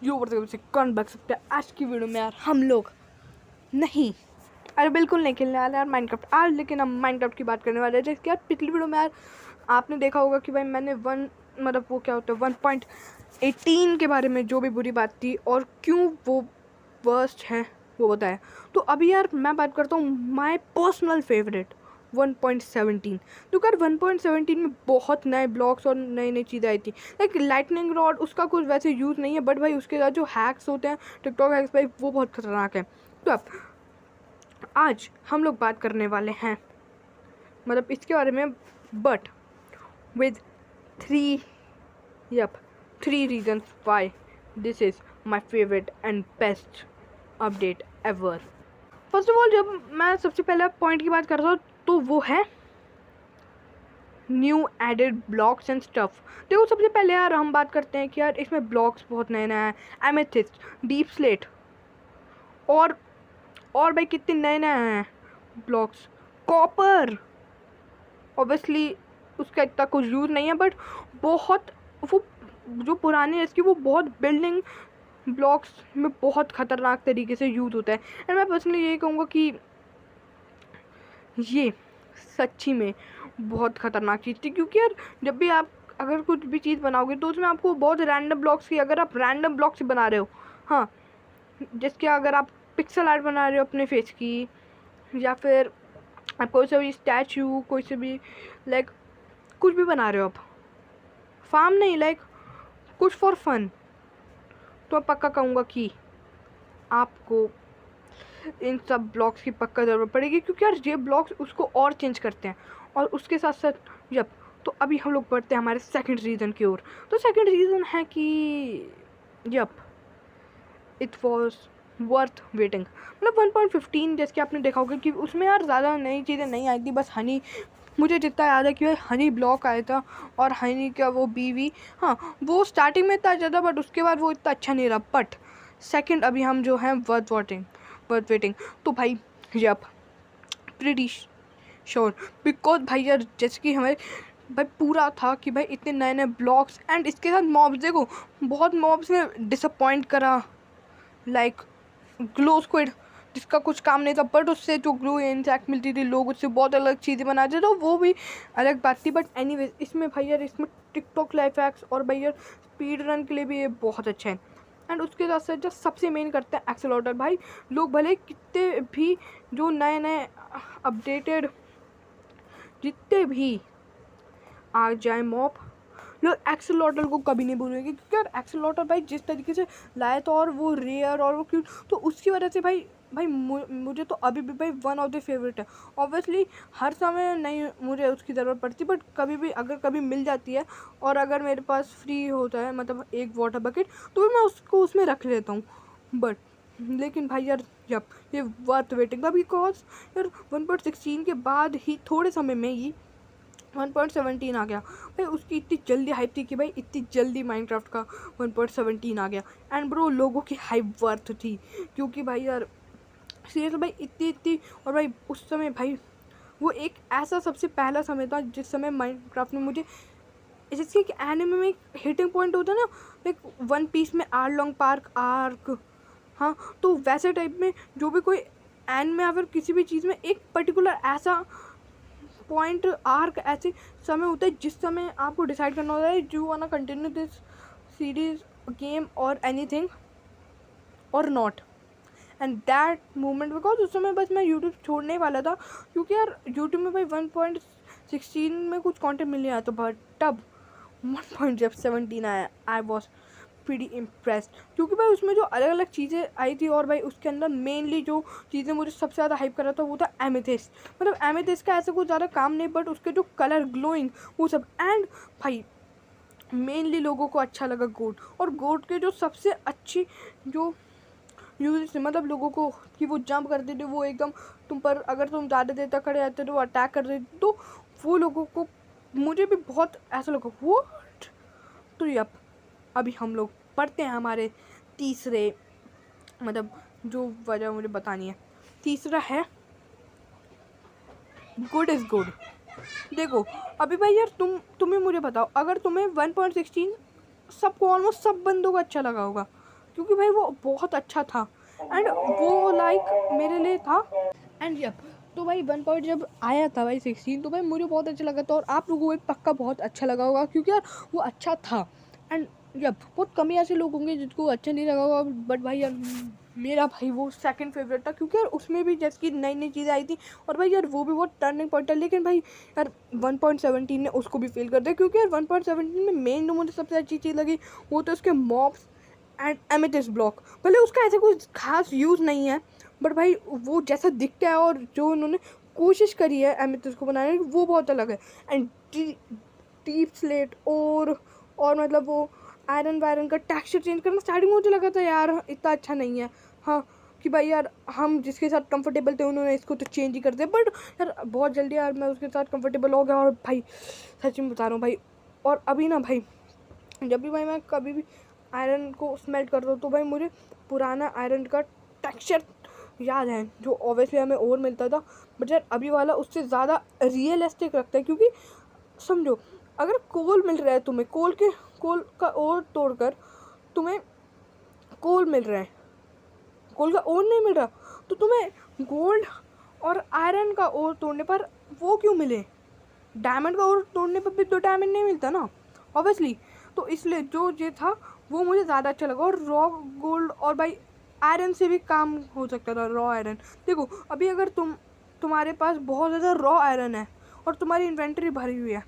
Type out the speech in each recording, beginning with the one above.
यो वर्ष से कौन बच सकता है। आज की वीडियो में यार हम लोग नहीं, अरे बिल्कुल नहीं खेलने वाले यार माइनक्राफ्ट आज, लेकिन हम माइनक्राफ्ट की बात करने वाले हैं। जैसे कि यार पिछली वीडियो में यार आपने देखा होगा कि भाई मैंने वो क्या होता है 1.18 के बारे में जो भी बुरी बात थी और क्यों वो वर्स्ट है वो बताया। तो अभी यार मैं बात करता हूँ माय पर्सनल फेवरेट 1.17। तो यार 1.17 में बहुत नए ब्लॉक्स और नई नई चीज़ें आई थी। लाइक लाइटनिंग रॉड उसका कुछ वैसे यूज़ नहीं है, बट भाई उसके साथ जो हैक्स होते हैं टिकटॉक हैक्स भाई वो बहुत खतरनाक है। तो अब आज हम लोग बात करने वाले हैं मतलब इसके बारे में, but with three three reasons why this is my favourite and best update ever. First of all जब मैं सबसे पहले पॉइंट की बात करता हूँ तो वो है new added blocks and stuff. देखो सबसे पहले यार हम बात करते हैं कि यार इसमें ब्लॉक्स बहुत नए नए हैं। एमेथिस्ट, डीप स्लेट और भाई कितने नए नए हैं ब्लॉक्स। कॉपर ऑब्वियसली उसका इतना कुछ यूज़ नहीं है, बट बहुत वो जो पुराने इसकी वो बहुत बिल्डिंग ब्लॉक्स में बहुत ख़तरनाक तरीके से यूज़ होता है। एंड मैं पर्सनली यही कहूँगा कि ये सच्ची में बहुत ख़तरनाक चीज़ थी, क्योंकि यार जब भी आप अगर कुछ भी चीज़ बनाओगे तो उसमें आपको बहुत रैंडम ब्लॉक्स की, अगर आप रैंडम ब्लॉक्स बना रहे हो, हाँ जिसके अगर आप पिक्सल आर्ट बना रहे हो अपने फेस की, या फिर आप कोई सा भी स्टैचू, कोई से भी लाइक कुछ भी बना रहे हो आप, फार्म नहीं लाइक कुछ फॉर फन, तो मैं पक्का कहूँगा कि आपको इन सब ब्लॉक्स की पक्का ज़रूरत पड़ेगी, क्योंकि यार ये ब्लॉक्स उसको और चेंज करते हैं। और उसके साथ साथ जब तो अभी हम लोग बढ़ते हैं हमारे सेकंड रीज़न की ओर। तो सेकंड रीज़न है कि जब इट वॉज वर्थ वेटिंग। मतलब 1.15 जैसे कि आपने देखा होगा कि उसमें यार ज़्यादा नई चीज़ें नहीं आई थी, बस हनी, मुझे जितना याद है कि भाई हनी ब्लॉक आया था और हनी का वो बीवी, हाँ वो स्टार्टिंग में इतना अच्छा था बट उसके बाद वो इतना अच्छा नहीं रहा। बट सेकंड अभी हम जो हैं वर्थ वेटिंग, तो भाई यप प्रीटी श्योर, बिकॉज भाई यार जैसे कि हमें भाई पूरा था कि भाई इतने नए नए ब्लॉक्स एंड इसके साथ मॉब्स, देखो बहुत मॉब्स ने डिसअपॉइंट करा। लाइक ग्लो स्क्विड जिसका कुछ काम नहीं था, बट उससे जो ग्लो इंसैक्ट मिलती थी लोग उससे बहुत अलग चीज़ें बनाते थे, तो वो भी अलग बात थी। बट एनीवेज इसमें भाई यार इसमें टिकटॉक लाइफ हैक्स और भाई यार स्पीड रन के लिए भी ये बहुत अच्छा है। एंड उसके साथ साथ जो सबसे मेन करते हैं एक्सेलरेटर। भाई लोग भले कितने भी जो नए नए अपडेटेड जितने भी आ जाए मॉब, लोग एक्सेलरेटर को कभी नहीं भूलेंगे, क्योंकि यार एक्सेलरेटर भाई जिस तरीके से लाया था और वो रेयर और वो क्यूट, तो उसकी वजह से भाई मुझे तो अभी भी भाई वन ऑफ द फेवरेट है। ऑब्वियसली हर समय नहीं मुझे उसकी ज़रूरत पड़ती, बट कभी भी अगर कभी मिल जाती है और अगर मेरे पास फ्री होता है मतलब एक वाटर बकेट, तो मैं उसको उसमें रख लेता हूँ। बट लेकिन भाई यार जब ये वर्थ वेटिंग था, बिकॉज यार 1.16 के बाद ही थोड़े समय में ही 1.17 आ गया। भाई उसकी इतनी जल्दी हाइप थी कि भाई इतनी जल्दी माइनक्राफ्ट का 1.17 आ गया। एंड ब्रो लोगों की हाइप वर्थ थी, क्योंकि भाई यार सीरियस भाई इतनी और भाई उस समय भाई वो एक ऐसा सबसे पहला समय था जिस समय माइनक्राफ्ट ने मुझे, जैसे कि एनिमे में एक हिटिंग पॉइंट होता है ना, लाइक वन पीस में आर्लॉन्ग पार्क आर्क, हाँ तो वैसे टाइप में जो भी कोई एनिमे या फिर किसी भी चीज़ में एक पर्टिकुलर ऐसा पॉइंट आर्क ऐसे समय होता है जिस समय आपको डिसाइड करना होता है do you want continue this series game और एनीथिंग और not. And that moment because उस समय बस मैं यूट्यूब छोड़ने ही वाला था, क्योंकि यार यूट्यूब में भाई 1.16 में कुछ कंटेंट मिल नहीं आया, तो बट तब 1.17 आया आई वॉज प्रीटी इम्प्रेस्ड, क्योंकि भाई उसमें जो अलग अलग चीज़ें आई थी और भाई उसके अंदर मेनली जो चीज़ें मुझे सबसे ज़्यादा हाइप कर रहा था वो था एमेथिस्ट। मतलब एमेथिस्ट का ऐसा कुछ ज़्यादा काम नहीं, बट उसके जो कलर ग्लोइंग वो सब। एंड भाई मेनली लोगों को अच्छा लगा गोट, और गोट के जो सबसे अच्छी जो यूज मतलब लोगों को कि वो जंप करते थे, वो एकदम तुम पर अगर तुम ज़्यादा देर तक खड़े रहते तो वो अटैक कर देते, तो वो लोगों को मुझे भी बहुत ऐसा लगा वो। तो यप अभी हम लोग पढ़ते हैं हमारे तीसरे मतलब जो वजह मुझे बतानी है। तीसरा है गुड इज़ गुड। देखो अभी भाई यार तुम्हें मुझे बताओ, अगर तुम्हें 1.16 सबको ऑलमोस्ट सब बंदों को अच्छा लगा होगा, क्योंकि भाई वो बहुत अच्छा था एंड वो लाइक मेरे लिए था। एंड जब तो भाई 1 जब आया था भाई 16, तो भाई मुझे बहुत अच्छा लगा था और आप लोगों को भी पक्का बहुत अच्छा लगा होगा, क्योंकि यार वो अच्छा था। एंड जब बहुत कम ही ऐसे लोग होंगे जिसको अच्छा नहीं लगा होगा, बट भाई यार मेरा भाई वो सेकंड फेवरेट था, क्योंकि यार उसमें भी जैसे कि नई नई चीज़ें आई थी और भाई यार वो भी बहुत टर्निंग पॉइंट था। लेकिन भाई यार 1.17 ने उसको भी फेल कर दिया, क्योंकि यार 1.17 में मेन जो मुझे सबसे अच्छी चीज़ लगी वो तो उसके मॉब्स एंड एमेथिस्ट ब्लॉक। भले उसका ऐसा कोई खास यूज़ नहीं है, बट भाई वो जैसा दिखता है और जो उन्होंने कोशिश करी है एमेथिस्ट को बनाने की वो बहुत अलग है। एंड डीप स्लेट और मतलब वो आयरन वायरन का टेक्सचर चेंज करना स्टार्टिंग में मुझे लगा था यार इतना अच्छा नहीं है, हाँ कि भाई यार हम जिसके साथ कंफर्टेबल थे उन्होंने इसको तो चेंज ही कर दिया, बट यार बहुत जल्दी यार मैं उसके साथ कंफर्टेबल हो गया। और भाई सच में बता रहा हूँ भाई, और अभी ना भाई जब भी भाई मैं कभी भी आयरन को स्मेल्ट करता हूँ तो भाई मुझे पुराना आयरन का टेक्सचर याद है, जो ऑब्वियसली हमें और मिलता था, बट यार अभी वाला उससे ज़्यादा रियलिस्टिक लगता है। क्योंकि समझो अगर कोल मिल रहा है तुम्हें, कोल का ओर तोड़कर तुम्हें कोल मिल रहा है, कोल का ओर नहीं मिल रहा, तो तुम्हें गोल्ड और आयरन का ओर तोड़ने पर वो क्यों मिले? डायमंड का ओर तोड़ने पर भी तो डायमंड नहीं मिलता ना ऑब्वियसली। तो इसलिए जो ये था वो मुझे ज़्यादा अच्छा लगा। और रॉ गोल्ड और भाई आयरन से भी काम हो सकता था, रॉ आयरन। देखो अभी अगर तुम्हारे पास बहुत ज़्यादा रॉ आयरन है और तुम्हारी इन्वेंट्री भरी हुई है,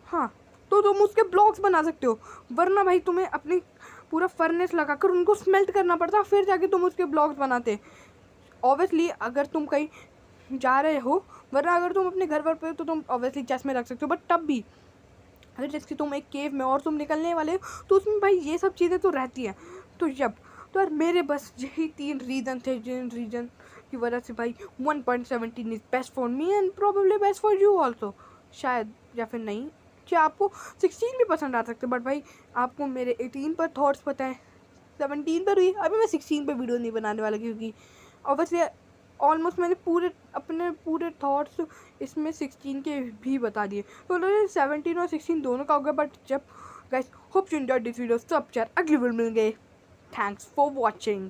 हाँ, तो तुम उसके ब्लॉक्स बना सकते हो, वरना भाई तुम्हें अपनी पूरा फर्नेस लगाकर उनको स्मेल्ट करना पड़ता, फिर जाके तुम उसके ब्लॉक्स बनाते। ऑब्वियसली अगर तुम कहीं जा रहे हो, वरना अगर तुम अपने घर पर पे हो तो तुम ऑब्वियसली चेस्ट में रख सकते हो, बट तब भी अगर जैसे तुम एक केव में और तुम निकलने वाले हो तो उसमें भाई ये सब चीज़ें तो रहती हैं। तो जब तो यार मेरे बस यही 3 रीज़न थे जिन रीज़न की वजह से भाई 1.17 is best for me and probably best for you also, शायद, या फिर नहीं कि आपको 16 भी पसंद आ सकते, बट भाई आपको मेरे 18 पर थॉट्स पता है, 17 पर हुई। अभी मैं 16 पर वीडियो नहीं बनाने वाला, क्योंकि ऑब्वियसली ऑलमोस्ट मैंने अपने पूरे थॉट्स इसमें 16 के भी बता दिए, तो 17 और 16 दोनों का हो गया। बट जब guys hope you enjoyed this video, सब चार अगली वीडियो मिल गए। Thanks for watching.